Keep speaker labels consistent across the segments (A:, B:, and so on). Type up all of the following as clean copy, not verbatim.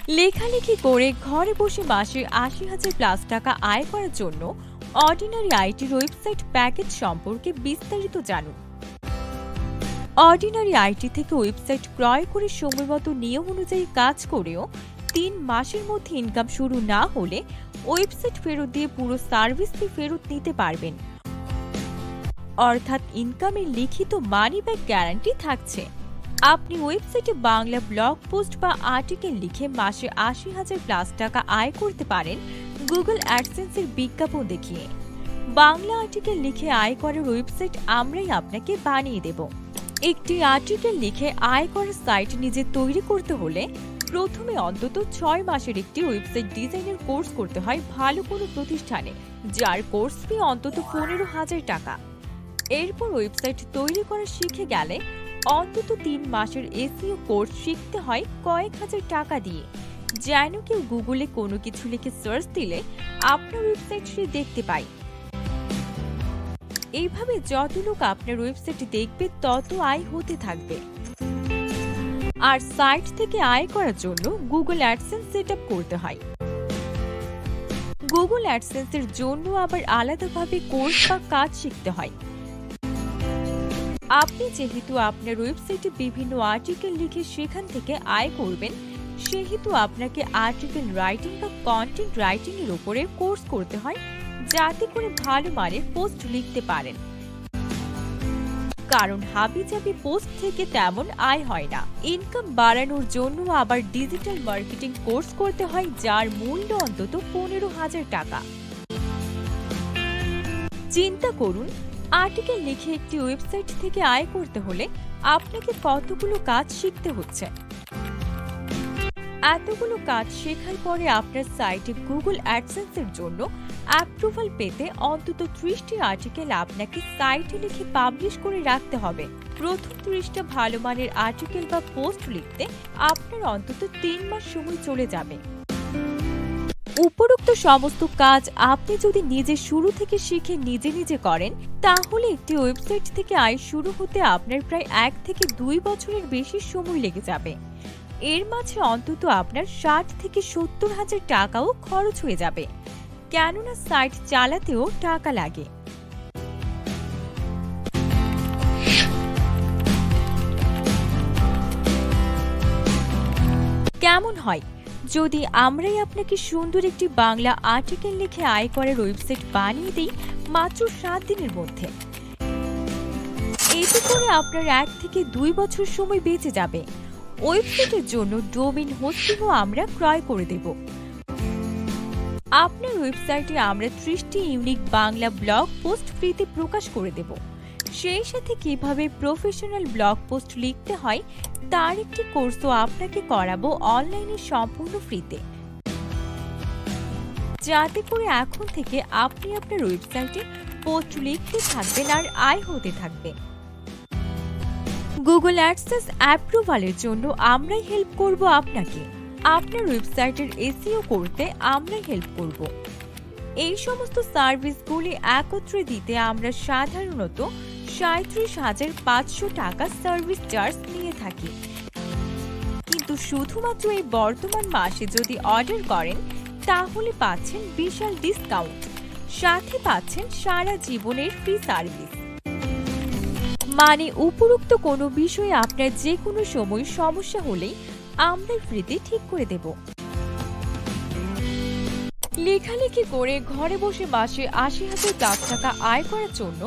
A: লেখালেখি করে ঘরে বসে মাসে ৮০,০০০ প্লাস টাকা আয় করার জন্য অর্ডিনারি আইটির ওয়েবসাইট প্যাকেজ সম্পর্কে বিস্তারিত জানুন। অর্ডিনারি আইটি থেকে ওয়েবসাইট ক্রয় করে সময়মতো নিয়ম অনুযায়ী কাজ করেও ৩ মাসের মধ্যে ইনকাম শুরু না হলে ওয়েবসাইট ফেরত দিয়ে পুরো সার্ভিস ফি ফেরত নিতে পারবেন। অর্থাৎ ইনকামের লিখিত মানি ব্যাক গ্যারান্টি থাকছে। আপনি ওয়েবসাইটে বাংলা ব্লগ পোস্ট বা আর্টিকেল লিখে মাসে ৮০,০০০ প্লাস টাকা আয় করতে পারেন গুগল অ্যাডসেন্সের বিজ্ঞাপন দেখিয়ে। বাংলা আর্টিকেল লিখে আয় করার ওয়েবসাইট আমরাই আপনাকে বানিয়ে দেব। একটি আর্টিকেল লিখে আয় করার সাইট নিজে তৈরি করতে হলে প্রথমে অন্তত ৬ মাসের একটি ওয়েবসাইট ডিজাইনের কোর্স করতে হয় ভালো কোনো প্রতিষ্ঠানে, যার কোর্স ফি অন্তত ১৫,০০০ টাকা। এরপর ওয়েবসাইট তৈরি করা শিখে গেলে অন্তত ৩ মাসের এসইও কোর্স শিখতে হয় কয়েক হাজার টাকা দিয়ে, যেন কেউ গুগলে কোনো কিছু লিখে সার্চ দিলে আপনার ওয়েবসাইটটি দেখতে পায়। এইভাবে যত লোক আপনার ওয়েবসাইট দেখবে তত আয় হতে থাকবে। আর সাইট থেকে আয় করার জন্য গুগল অ্যাডসেন্স সেট আপ করতে হয়। গুগল অ্যাডসেন্সের জন্য আবার আলাদাভাবে কোর্স বা কাজ শিখতে হয়। আপনি যেহেতু আপনার ওয়েবসাইটে বিভিন্ন আর্টিকেল লিখে সেখান থেকে আয় করবেন, সেহেতু আপনাকে আর্টিকেল রাইটিং বা কন্টেন্ট রাইটিং এর উপরে কোর্স করতে হয়, যাতে করে ভালো মানের পোস্ট লিখতে পারেন। কারণ হাবিজাবি পোস্ট থেকে তেমন আয় হয় না। ইনকাম বাড়ানোর জন্য আবার ডিজিটাল মার্কেটিং কোর্স করতে হয়, যার মূল্য অন্তত ১৫,০০০ টাকা। চিন্তা করুন, আর্টিকেল লিখে একটি ওয়েবসাইট থেকে আয় করতে হলে আপনাকে কতগুলো কাজ শিখতে হচ্ছে। এতগুলো কাজ শেখার পরে আপনার সাইটে গুগল অ্যাডসেন্সের জন্য অ্যাপ্রুভাল পেতে অন্তত ৩০টি আর্টিকেল আপনাকে সাইটে লিখে পাবলিশ করে রাখতে হবে। প্রথম ৩০টা ভালো মানের আর্টিকেল বা পোস্ট লিখতে আপনার অন্তত ৩ মাস সময় চলে যাবে। উপরোক্ত সমস্ত কাজ আপনি যদি নিজে শুরু থেকে শিখে নিজে নিজে করেন, তাহলে একটি ওয়েবসাইট থেকে আয় শুরু হতে আপনার প্রায় ১ থেকে ২ বছরের বেশি সময় লেগে যাবে। এর মাঝে অন্তত আপনার ৬০ থেকে ৭০,০০০ টাকাও খরচ হয়ে যাবে, কেননা সাইট চালাতেও টাকা লাগে। কেমন হয় যদি আমরাই আপনাকে সুন্দর একটি বাংলা আর্টিকেল লিখে আয় করার ওয়েবসাইট বানিয়ে দিই মাত্র ৭ দিনের মধ্যে? এতে করে আপনার ১ থেকে ২ বছর সময় বেঁচে যাবে। ওয়েবসাইটের জন্য ডোমেইন হোস্টিংও আমরা ক্রয় করে দেব। আপনার ওয়েবসাইটে আমরা ৩০টি ইউনিক বাংলা ব্লগ পোস্ট ফ্রিতে প্রকাশ করে দেব। সেই সাথে কিভাবে প্রফেশনাল ব্লগ পোস্ট লিখতে হয় তার একটি কোর্সও আপনাকে করাবো অনলাইনে সম্পূর্ণ ফ্রিতে, যাতে করে এখন থেকে আপনি আপনার ওয়েবসাইটে পোস্ট লিখতে থাকবেন আর আয় হতে থাকবে। গুগল অ্যাডসেন্স অ্যাপ্রুভালের জন্য আমরাই হেল্প করব আপনাকে। আপনার ওয়েবসাইটের এসইও করতে আমরাই হেল্প করব। এই সমস্ত সার্ভিসগুলি একত্রে দিতে আমরা সাধারণত ৩৭,৫০০ টাকা সার্ভিস চার্জ নিয়ে থাকি। কিন্তু শুধুমাত্র এই বর্তমান মাসে যদি অর্ডার করেন, তাহলে পাচ্ছেন বিশাল ডিসকাউন্ট, সাথে পাচ্ছেন সারা জীবনের ফ্রি সার্ভিস। মানে উপরোক্ত কোনো বিষয়ে আপনার যে কোনো সময় সমস্যা হলেই আমরা ফ্রিতে ঠিক করে দেব। লেখালেখি করে ঘরে বসে মাসে ৮০,০০০ প্লাস টাকা আয় করার জন্য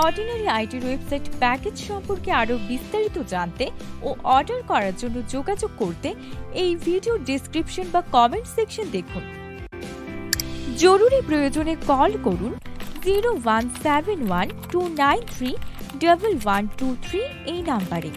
A: অর্ডিনারি আইটির ওয়েবসাইট প্যাকেজ সম্পর্কে আরও বিস্তারিত জানতে ও অর্ডার করার জন্য যোগাযোগ করতে এই ভিডিও ডেসক্রিপশন বা কমেন্ট সেকশন দেখুন। জরুরি প্রয়োজনে কল করুন 017129311123 এই নাম্বারে।